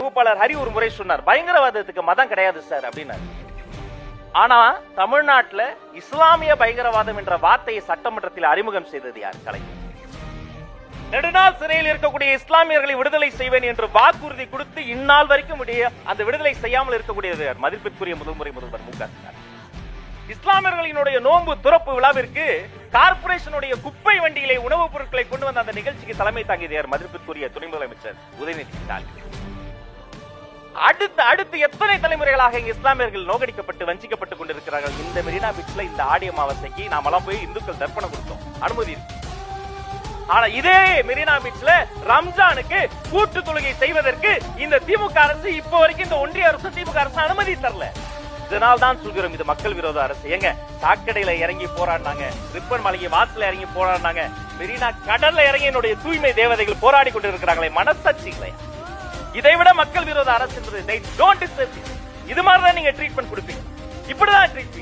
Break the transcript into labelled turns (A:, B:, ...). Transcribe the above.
A: தொகுப்பாளர் ஹரி ஒரு முறை சொன்னார், பயங்கரவாதத்துக்கு மதம் கிடையாது சார் அப்படின்னாரு. ஆனா தமிழ்நாட்டில் இஸ்லாமிய பயங்கரவாதம் என்ற வார்த்தையை சட்டமன்றத்தில் அறிமுகம் செய்தது யார்? கலைஞர். நெடுநாள் சிறையில் இருக்கக்கூடிய இஸ்லாமியர்களை விடுதலை செய்வேன் என்று வாக்குறுதி கொடுத்து இந்நாள் வரைக்கும் அந்த விடுதலை செய்யாமல் இருக்கக்கூடியது மதிப்பிற்குரிய முதல்வர் மு க ஸ்டாலின். இஸ்லாமியர்களினுடைய நோன்பு துறப்பு விழாவிற்கு கார்பரேஷனுடைய குப்பை வண்டியிலே உணவுப் பொருட்களை கொண்டு வந்த அந்த நிகழ்ச்சிக்கு தலைமை தாங்கியது மதிப்பிற்குரிய துணை முதலமைச்சர் உதயநிதி ஸ்டாலின். அடுத்து எத்தனை தலைமுறைகளாக இஸ்லாமியர்கள் நோக்கடிக்கப்பட்டு வஞ்சிக்கப்பட்டுக் கொண்டிருக்கிறார்கள். இந்த மெரினா பீச்ல இந்த ஆடி அமாவாசைக்கு நாமெல்லாம் போய் இந்துக்கள் தர்ப்பணம் கொடுத்தோம், அனுமதி இருக்கு. ஆனா இதே மெரினா பீச்ல ரம்ஜானுக்கு கூட்டு தொழுகை செய்வதற்கு இந்த திமுக அரசு இப்ப வரைக்கும், இந்த ஒன்றிய அரசு திமுக அரசு அனுமதி தரல. இதனால் தான் சொல்கிறோம், இது மக்கள் விரோத அரசு. எங்க சாக்கடையில இறங்கி போராடினாங்க, ரிப்பன் மலையை வாத்துல இறங்கி போராடினாங்க, மெரினா கடல்ல இறங்கி என்னுடைய தூய்மை தேவதைகள் போராடி கொண்டிருக்கிறாங்களே, மனசாட்சிகளை. இதை விட மக்கள் விரோத அரசு என்பது இது மாதிரிதான் நீங்க ட்ரீட்மெண்ட் கொடுப்பீங்க, இப்படிதான் ட்ரீட்மெண்ட்.